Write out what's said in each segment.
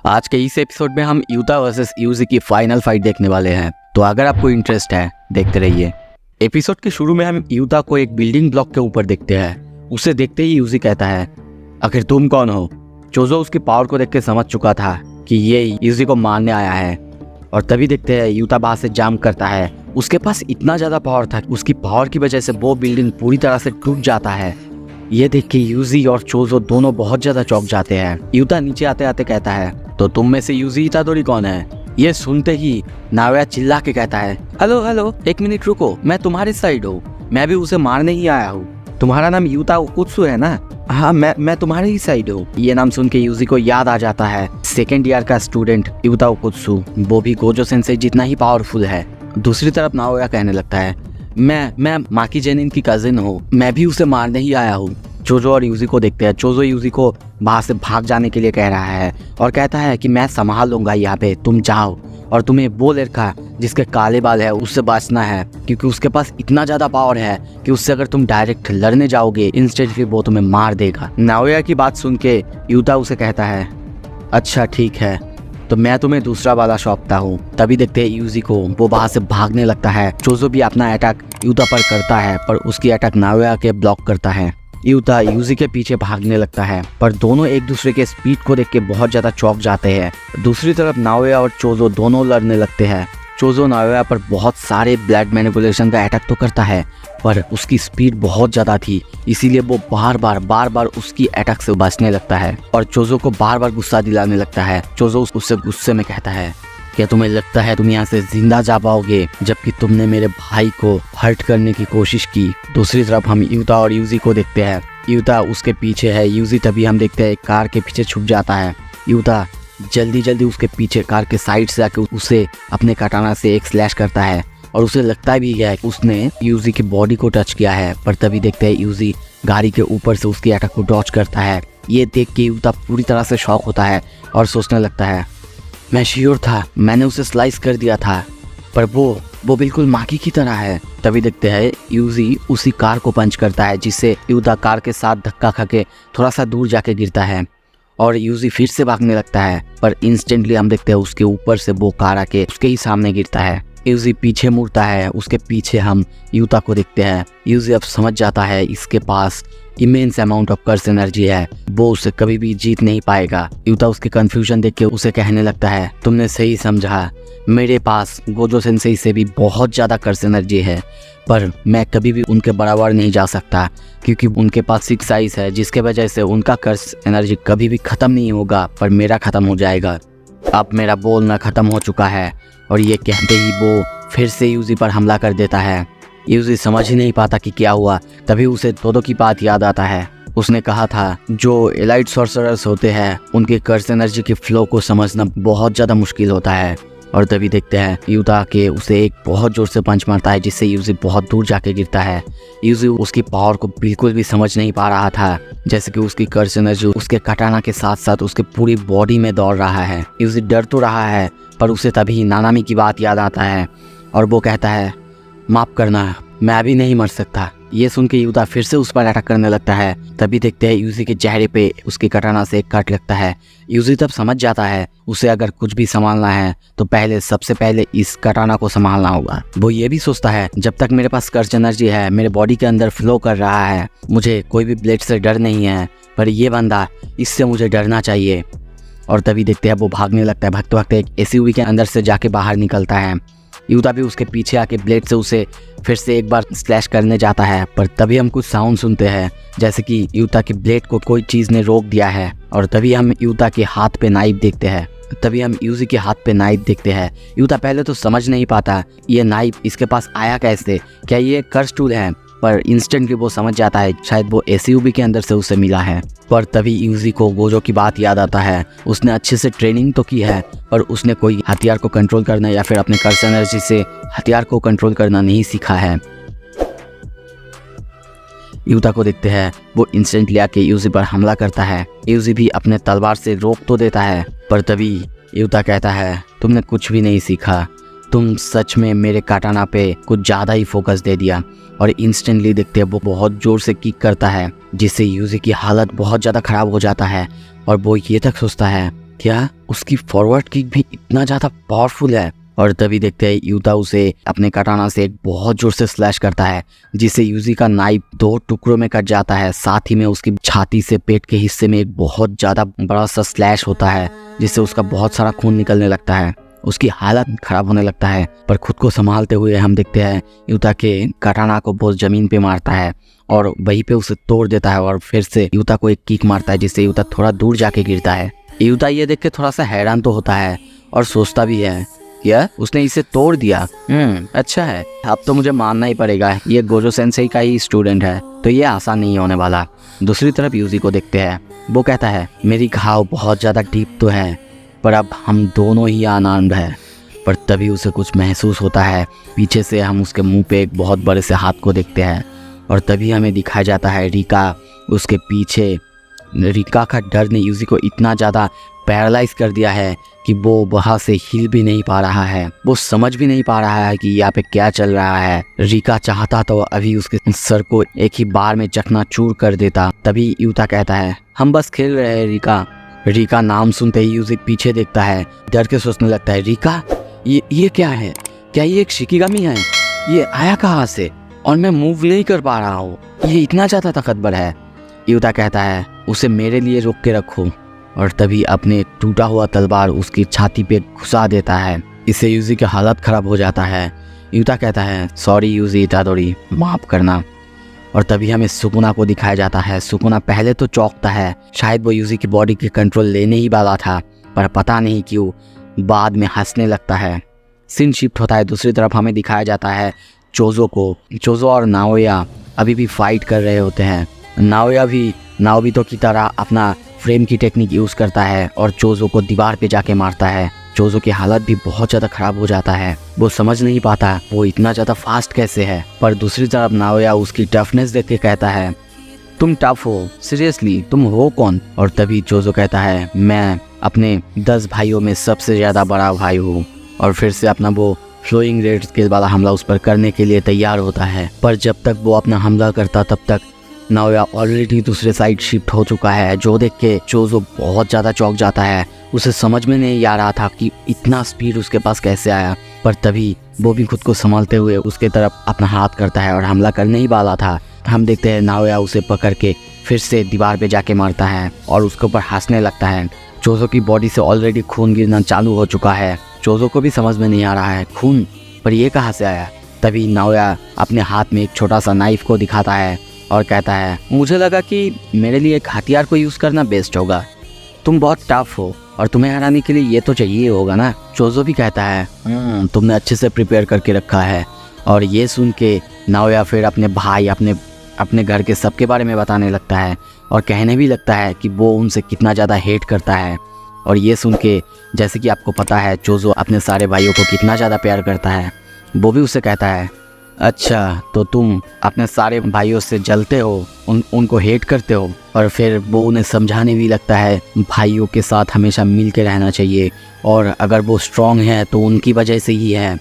आज के इस एपिसोड में हम यूता वर्सेस यूजी की फाइनल फाइट देखने वाले हैं, तो अगर आपको इंटरेस्ट है देखते रहिए। एपिसोड के शुरू में हम यूता को एक बिल्डिंग ब्लॉक के ऊपर देखते हैं। उसे देखते ही यूजी कहता है, आखिर तुम कौन हो? चोजो उसकी पावर को देख के समझ चुका था कि ये यूजी को मारने आया है। और तभी देखते हैं यूता बाहर से जाम करता है। उसके पास इतना ज्यादा पावर था, उसकी पावर की वजह से वो बिल्डिंग पूरी तरह से टूट जाता है। ये देख के यूजी और चोजो दोनों बहुत ज्यादा चौंक जाते हैं। यूता नीचे आते आते कहता है, तो तुम में से यूजी इतादोरी कौन है? ये सुनते ही नाओया चिल्ला के कहता है, हेलो हेलो, एक मिनट रुको, मैं तुम्हारी साइड हूँ, मैं भी उसे मारने ही आया हूँ। तुम्हारा नाम यूता ओकुत्सु है ना? हाँ, मैं तुम्हारे ही साइड हूँ। ये नाम सुन के यूजी को याद आ जाता है सेकेंड ईयर का स्टूडेंट यूता ओकुत्सु, वो भी गोजो सेंसेई जितना ही पावरफुल है। दूसरी तरफ नाओया कहने लगता है, मैं माकी जेनिन की कजिन हूँ, मैं भी उसे मारने ही आया हूँ। चोजो और यूजी को देखते हैं। चोजो यूजी को बाहर से भाग जाने के लिए कह रहा है और कहता है कि मैं संभाल लूंगा यहाँ पे, तुम जाओ। और तुम्हें वो लड़का जिसके काले बाल है उससे बचना है, क्योंकि उसके पास इतना ज्यादा पावर है कि उससे अगर तुम डायरेक्ट लड़ने जाओगे इंस्टेंटली वो तुम्हें मार देगा। नाओया की बात सुन के यूता उसे कहता है, अच्छा ठीक है, तो मैं तुम्हें दूसरा वाला सौंपता हूँ। तभी देखते हैं यूजी को वो बाहर से भागने लगता है। चोजो भी अपना अटैक यूता पर करता है, पर उसकी अटैक नाओया के ब्लॉक करता है। यूता यूजी के पीछे भागने लगता है, पर दोनों एक दूसरे के स्पीड को देख के बहुत ज्यादा चौंक जाते हैं। दूसरी तरफ नाओया और चोजो दोनों लड़ने लगते हैं। चोजो नाओया पर बहुत सारे ब्लड मैनिपुलेशन का अटैक तो करता है, पर उसकी स्पीड बहुत ज्यादा थी, इसीलिए वो बार बार उसकी अटैक से बचने लगता है और चोजो को बार बार गुस्सा दिलाने लगता है। चोजो उससे गुस्से में कहता है, क्या तुम्हें लगता है तुम यहाँ से जिंदा जा पाओगे, जबकि तुमने मेरे भाई को हर्ट करने की कोशिश की? दूसरी तरफ हम यूता और यूजी को देखते हैं। यूता उसके पीछे है, यूजी तभी हम देखते हैं एक कार के पीछे छुप जाता है। यूता जल्दी उसके पीछे कार के साइड से आके उसे अपने कटाना से एक स्लैश करता है और उसे लगता भी है कि उसने यूजी की बॉडी को टच किया है। पर तभी देखते हैं यूजी गाड़ी के ऊपर से उसकी अटैक को डॉच करता है। ये देख के यूता पूरी तरह से शॉक होता है और सोचने लगता है, मैं श्योर था, मैंने उसे स्लाइस कर दिया था, पर वो बिल्कुल माकी की तरह है। तभी देखते हैं यूजी उसी कार को पंच करता है, जिससे यूता कार के साथ धक्का खा के थोड़ा सा दूर जाके गिरता है और यूजी फिर से भागने लगता है। पर इंस्टेंटली हम देखते हैं उसके ऊपर से वो कार आके उसके ही सामने गिरता है। यूजी पीछे मुड़ता है, उसके पीछे हम यूता को देखते हैं। यूजी अब समझ जाता है इसके पास immense amount of curse energy है, वो उसे कभी भी जीत नहीं पाएगा। यूता उसके कंफ्यूजन देख के उसे कहने लगता है, तुमने सही समझा, मेरे पास गोजो सेंसेई से भी बहुत ज़्यादा कर्स एनर्जी है, पर मैं कभी भी उनके बराबर नहीं जा सकता, क्योंकि उनके पास 6 आइज है, जिसके वजह से उनका कर्स एनर्जी कभी भी ख़त्म नहीं होगा, पर मेरा ख़त्म हो जाएगा। अब मेरा बोलना ख़त्म हो चुका है। और ये कहते ही वो फिर से यूजी पर हमला कर देता है। यूजी समझ ही नहीं पाता कि क्या हुआ। तभी उसे दोदो की बात याद आता है। उसने कहा था जो एलाइट सॉर्सरर्स होते हैं उनके कर्स एनर्जी के फ्लो को समझना बहुत ज़्यादा मुश्किल होता है। और तभी देखते हैं यूता के उसे एक बहुत जोर से पंच मारता है, जिससे यूजी बहुत दूर जाके गिरता है। यूजी उसकी पावर को बिल्कुल भी समझ नहीं पा रहा था, जैसे कि उसकी कर्स एनर्जी उसके कटाना के साथ साथ उसके पूरी बॉडी में दौड़ रहा है। यूजी डर तो रहा है, पर उसे तभी नानामी की बात याद आता है और वो कहता है, माफ़ करना, मैं अभी नहीं मर सकता। ये सुन के यूता फिर से उस पर अटैक करने लगता है। तभी देखते हैं यूजी के चेहरे पे उसके कटाना से एक कट लगता है। यूजी तब समझ जाता है उसे अगर कुछ भी संभालना है तो सबसे पहले इस कटाना को संभालना होगा। वो ये भी सोचता है, जब तक मेरे पास कर्स एनर्जी है, मेरे बॉडी के अंदर फ्लो कर रहा है, मुझे कोई भी ब्लेड से डर नहीं है, पर ये बंदा, इससे मुझे डरना चाहिए। और तभी देखते हैं वो भागने लगता है। भागते भागते एक एसयूवी के अंदर से जाके बाहर निकलता है। यूता भी उसके पीछे आके ब्लेड से उसे फिर से एक बार स्लैश करने जाता है, पर तभी हम कुछ साउंड सुनते हैं, जैसे कि यूता के ब्लेड को कोई चीज़ ने रोक दिया है। और तभी हम यूता के हाथ पे नाइफ देखते हैं। तभी हम यूजी के हाथ पे नाइफ देखते हैं। यूता पहले तो समझ नहीं पाता ये नाइफ इसके पास आया कैसे, क्या ये कर्स टूल है, पर इंस्टेंटली वो समझ जाता है शायद वो एसयूवी के अंदर से उसे मिला है। पर तभी यूजी को गोजो की बात याद आता है। उसने अच्छे से ट्रेनिंग तो की है, पर उसने कोई हथियार को कंट्रोल करना या फिर अपने कर्स एनर्जी से हथियार को कंट्रोल करना नहीं सीखा है। यूता को देखते हैं, वो इंस्टेंटली आके यूजी पर हमला करता है। यूजी भी अपने तलवार से रोक तो देता है, पर तभी यूता कहता है, तुमने कुछ भी नहीं सीखा, तुम सच में मेरे काटाना पे कुछ ज़्यादा ही फोकस दे दिया। और इंस्टेंटली देखते हैं वो बहुत ज़ोर से किक करता है, जिससे यूजी की हालत बहुत ज़्यादा ख़राब हो जाता है और वो ये तक सोचता है क्या उसकी फॉरवर्ड किक भी इतना ज़्यादा पावरफुल है। और तभी देखते हैं यूता उसे अपने कटाना से एक बहुत जोर से स्लैश करता है, जिससे यूजी का नाइफ 2 टुकड़ों में कट जाता है। साथ ही में उसकी छाती से पेट के हिस्से में एक बहुत ज़्यादा बड़ा सा स्लैश होता है, जिससे उसका बहुत सारा खून निकलने लगता है। उसकी हालत खराब होने लगता है, पर खुद को संभालते हुए हम देखते हैं यूता के कटाना को बहुत ज़मीन पे मारता है और वहीं पे उसे तोड़ देता है और फिर से यूता को एक किक मारता है, जिससे यूता थोड़ा दूर जाके गिरता है। यूता ये देख के थोड़ा सा हैरान तो होता है और सोचता भी है, क्या उसने इसे तोड़ दिया? अच्छा है, अब तो मुझे मानना ही पड़ेगा, ये गोजो सेंसेई का ही स्टूडेंट है, तो ये आसान नहीं होने वाला। दूसरी तरफ यूजी को देखते हैं, वो कहता है मेरी घाव बहुत ज़्यादा डीप तो है, पर अब हम दोनों ही अनआर्म्ड है। पर तभी उसे कुछ महसूस होता है। पीछे से हम उसके मुंह पे एक बहुत बड़े से हाथ को देखते हैं और तभी हमें दिखाया जाता है रिका उसके पीछे। रिका का डर ने यूजी को इतना ज़्यादा पैरालाइज कर दिया है कि वो वहाँ से हिल भी नहीं पा रहा है। वो समझ भी नहीं पा रहा है कि यहाँ पे क्या चल रहा है। रिका चाहता तो अभी उसके सर को एक ही बार में चकनाचूर कर देता। तभी यूता कहता है हम बस खेल रहे हैं रिका। रिका नाम सुनते ही यूजी पीछे देखता है, डर के सोचने लगता है रिका ये क्या है? क्या ये एक शिकिगामी है? ये आया कहाँ से? और मैं मूव नहीं कर पा रहा हूँ, ये इतना ज़्यादा ताकतवर है। यूता कहता है उसे मेरे लिए रोक के रखो और तभी अपने टूटा हुआ तलवार उसकी छाती पे घुसा देता है। इससे यूजी की हालत खराब हो जाता है। यूता कहता है सॉरी यूजी इतादोरी, माफ़ करना। और तभी हमें सुकुना को दिखाया जाता है। सुकुना पहले तो चौंकता है, शायद वो यूजी की बॉडी की कंट्रोल लेने ही वाला था, पर पता नहीं क्यों बाद में हंसने लगता है। सीन शिफ्ट होता है। दूसरी तरफ हमें दिखाया जाता है चोजो को। चोजो और नाओया अभी भी फाइट कर रहे होते हैं। नाओया भी नाओबितो की तरह अपना फ्रेम की टेक्निक यूज़ करता है और चोजो को दीवार पे जाके मारता है। चोजो की हालत भी बहुत ज़्यादा ख़राब हो जाता है। वो समझ नहीं पाता वो इतना ज़्यादा फास्ट कैसे है। पर दूसरी तरफ नाओया उसकी टफनेस देख के कहता है तुम टफ हो, सीरियसली तुम हो कौन? और तभी चोजो कहता है मैं अपने 10 भाइयों में सबसे ज़्यादा बड़ा भाई हूँ। और फिर से अपना वो फ्लोइंग रेड स्केल वाला हमला उस पर करने के लिए तैयार होता है। पर जब तक वो अपना हमला करता तब तक नाओया ऑलरेडी दूसरे साइड शिफ्ट हो चुका है, जो देख के चोजो बहुत ज़्यादा चौंक जाता है। उसे समझ में नहीं आ रहा था कि इतना स्पीड उसके पास कैसे आया। पर तभी वो भी खुद को संभालते हुए उसके तरफ अपना हाथ करता है और हमला करने ही वाला था। हम देखते हैं नाओया उसे पकड़ के फिर से दीवार पे जाके मारता है और उसके ऊपर हंसने लगता है। चोजो की बॉडी से ऑलरेडी खून गिरना चालू हो चुका है। चोजो को भी समझ में नहीं आ रहा है खून, पर ये कहाँ से आया। तभी नाओया अपने हाथ में एक छोटा सा नाइफ को दिखाता है और कहता है मुझे लगा कि मेरे लिए एक हथियार को यूज़ करना बेस्ट होगा। तुम बहुत टफ हो और तुम्हें हराने के लिए ये तो चाहिए होगा ना। चोजो भी कहता है तुमने अच्छे से प्रिपेयर करके रखा है। और ये सुन के नाओया फिर अपने भाई अपने घर के सबके बारे में बताने लगता है और कहने भी लगता है कि वो उनसे कितना ज़्यादा हेट करता है। और ये सुन के जैसे कि आपको पता है चोजो अपने सारे भाइयों को कितना ज़्यादा प्यार करता है, वो भी उससे कहता है अच्छा तो तुम अपने सारे भाइयों से जलते हो, उनको हेट करते हो। और फिर वो उन्हें समझाने भी लगता है भाइयों के साथ हमेशा मिल के रहना चाहिए और अगर वो स्ट्रांग है तो उनकी वजह से ही है।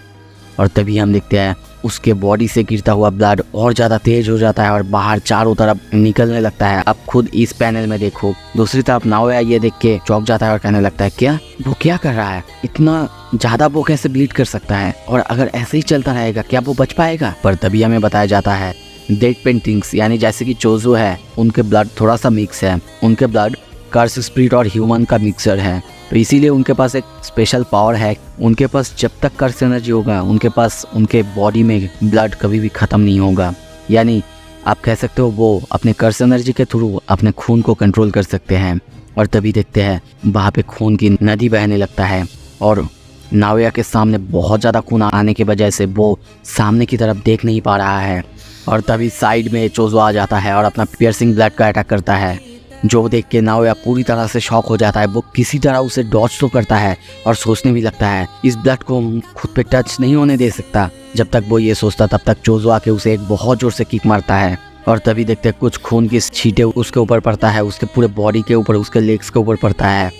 और तभी हम देखते हैं उसके बॉडी से गिरता हुआ ब्लड और ज़्यादा तेज हो जाता है और बाहर चारों तरफ निकलने लगता है। अब खुद इस पैनल में देखो। दूसरी तरफ नाओया ये देख के चौंक जाता है और कहने लगता है क्या वो क्या कर रहा है, इतना ज़्यादा वो कैसे ब्लीड कर सकता है और अगर ऐसे ही चलता रहेगा क्या वो बच पाएगा। पर तभी हमें बताया जाता है डेड पेंटिंग्स यानी जैसे कि चोजो है उनके ब्लड थोड़ा सा मिक्स है। उनके ब्लड कर्स स्पिरिट और ह्यूमन का मिक्सर है, तो इसीलिए उनके पास एक स्पेशल पावर है। उनके पास जब तक कर्स एनर्जी होगा उनके पास उनके बॉडी में ब्लड कभी भी ख़त्म नहीं होगा। यानी आप कह सकते हो वो अपने कर्स एनर्जी के थ्रू अपने खून को कंट्रोल कर सकते हैं। और तभी देखते हैं वहाँ पे खून की नदी बहने लगता है और नाओया के सामने बहुत ज़्यादा खून आने की वजह से वो सामने की तरफ देख नहीं पा रहा है। और तभी साइड में चोजो आ जाता है और अपना पियर्सिंग ब्लड का अटैक करता है, जो देख के नाओया पूरी तरह से शॉक हो जाता है। वो किसी तरह उसे डॉज तो करता है और सोचने भी लगता है इस ब्लड को खुद पे टच नहीं होने दे सकता। जब तक वो ये सोचता तब तक चोजो आके उसे एक बहुत जोर से किक मारता है और तभी देखते हैं कुछ खून की छींटे उसके ऊपर पड़ता है, उसके पूरे बॉडी के ऊपर, उसके लेग्स के ऊपर पड़ता है।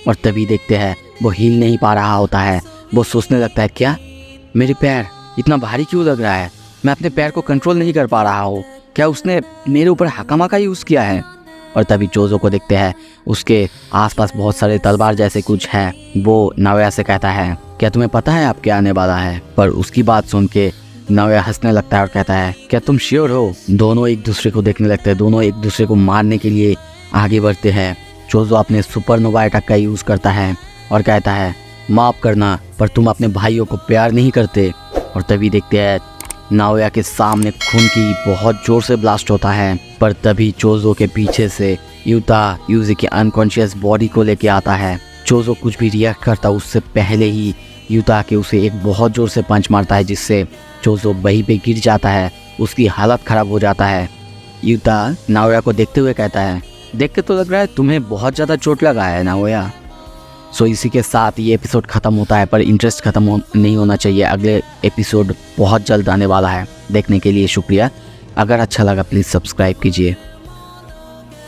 और तभी देखते हैं वो हिल नहीं पा रहा होता है। वो सोचने लगता है क्या मेरे पैर इतना भारी क्यों लग रहा है, मैं अपने पैर को कंट्रोल नहीं कर पा रहा हूँ, क्या उसने मेरे ऊपर हकामा का यूज़ किया है। और तभी चोजो को देखते हैं उसके आसपास बहुत सारे तलवार जैसे कुछ है। वो नाओया से कहता है क्या तुम्हें पता है आप क्या आने वाला है? पर उसकी बात सुन के नाओया हंसने लगता है और कहता है क्या तुम श्योर हो? दोनों एक दूसरे को देखने लगते हैं, दोनों एक दूसरे को मारने के लिए आगे बढ़ते हैं। चोजो अपने सुपरनोवा अटैक का यूज़ करता है और कहता है माफ़ करना पर तुम अपने भाइयों को प्यार नहीं करते। और तभी देखते हैं नाओया के सामने खून की बहुत ज़ोर से ब्लास्ट होता है। पर तभी चोजो के पीछे से यूता यूजी की अनकॉन्शियस बॉडी को लेके आता है। चोजो कुछ भी रिएक्ट करता उससे पहले ही यूता के उसे एक बहुत ज़ोर से पंच मारता है, जिससे चोजो वहीं पे गिर जाता है, उसकी हालत ख़राब हो जाता है। यूता नाओया को देखते हुए कहता है देख के तो लग रहा है तुम्हें बहुत ज़्यादा चोट लगा है नाओया। सो इसी के साथ ये एपिसोड ख़त्म होता है, पर इंटरेस्ट नहीं होना चाहिए। अगले एपिसोड बहुत जल्द आने वाला है। देखने के लिए शुक्रिया। अगर अच्छा लगा प्लीज़ सब्सक्राइब कीजिए।